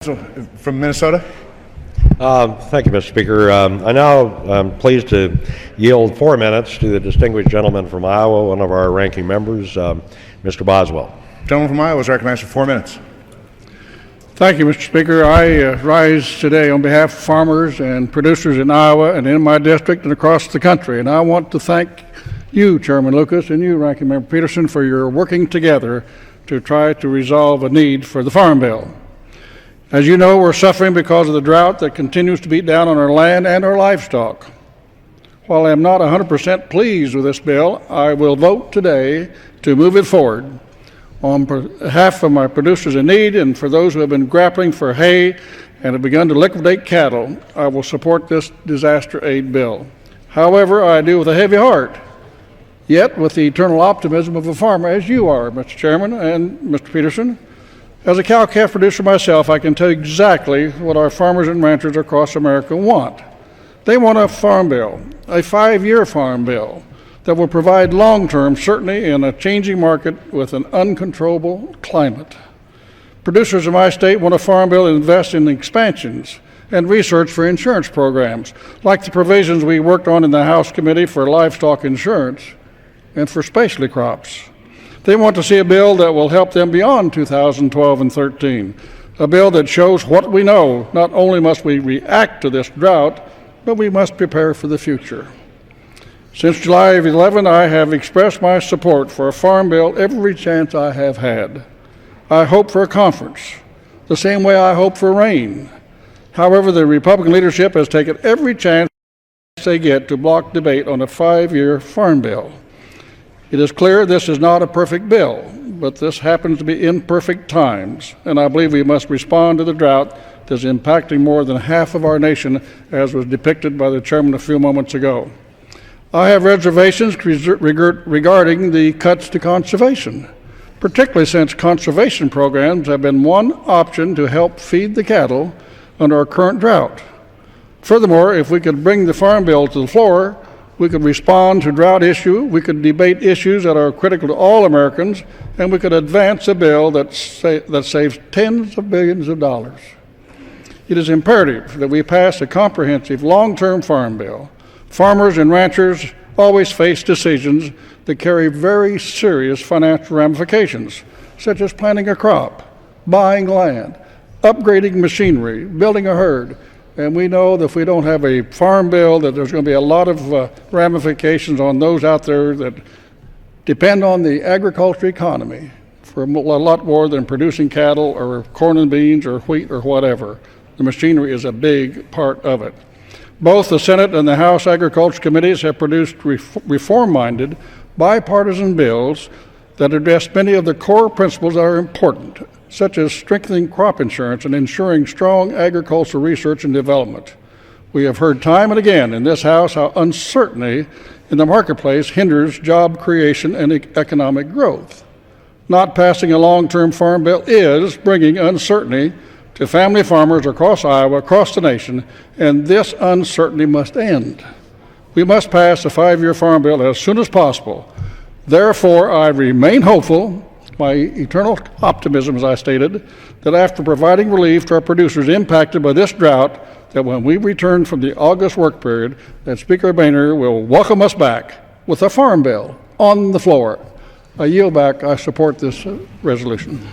from Minnesota. Thank you, Mr. Speaker. I now am pleased to yield 4 minutes to the distinguished gentleman from Iowa, one of our ranking members, Mr. Boswell. Gentleman from Iowa is recognized for 4 minutes. Thank you, Mr. Speaker. I rise today on behalf of farmers and producers in Iowa and in my district and across the country. And I want to thank you, Chairman Lucas, and you, Ranking Member Peterson, for your working together to try to resolve a need for the Farm Bill. As you know, we're suffering because of the drought that continues to beat down on our land and our livestock. While I am not 100% pleased with this bill, I will vote today to move it forward. On behalf of my producers in need and for those who have been grappling for hay and have begun to liquidate cattle, I will support this disaster aid bill. However, I do with a heavy heart, yet with the eternal optimism of a farmer, as you are, Mr. Chairman and Mr. Peterson. As a cow-calf producer myself, I can tell you exactly what our farmers and ranchers across America want. They want a farm bill, a 5-year farm bill, that will provide long-term certainty in a changing market with an uncontrollable climate. Producers in my state want a farm bill that invests in expansions and research for insurance programs, like the provisions we worked on in the House Committee for Livestock Insurance and for specialty crops. They want to see a bill that will help them beyond 2012 and 13, a bill that shows what we know. Not only must we react to this drought, but we must prepare for the future. Since July of 11, I have expressed my support for a farm bill every chance I have had. I hope for a conference, the same way I hope for rain. However, the Republican leadership has taken every chance they get to block debate on a 5-year farm bill. It is clear this is not a perfect bill, but this happens to be imperfect times, and I believe we must respond to the drought that is impacting more than half of our nation, as was depicted by the chairman a few moments ago. I have reservations regarding the cuts to conservation, particularly since conservation programs have been one option to help feed the cattle under our current drought. Furthermore, if we could bring the Farm Bill to the floor, we could respond to drought issue, we could debate issues that are critical to all Americans, and we could advance a bill that saves tens of billions of dollars. It is imperative that we pass a comprehensive long-term farm bill. Farmers and ranchers always face decisions that carry very serious financial ramifications, such as planting a crop, buying land, upgrading machinery, building a herd. And we know that if we don't have a farm bill, that there's going to be a lot of ramifications on those out there that depend on the agriculture economy for a lot more than producing cattle or corn and beans or wheat or whatever. The machinery is a big part of it. Both the Senate and the House Agriculture Committees have produced reform-minded, bipartisan bills that address many of the core principles that are important, such as strengthening crop insurance and ensuring strong agricultural research and development. We have heard time and again in this House how uncertainty in the marketplace hinders job creation and economic growth. Not passing a long-term farm bill is bringing uncertainty to family farmers across Iowa, across the nation, and this uncertainty must end. We must pass a 5-year farm bill as soon as possible. Therefore, I remain hopeful, my eternal optimism, as I stated, that after providing relief to our producers impacted by this drought, that when we return from the August work period, that Speaker Boehner will welcome us back with a farm bill on the floor. I yield back. I support this resolution.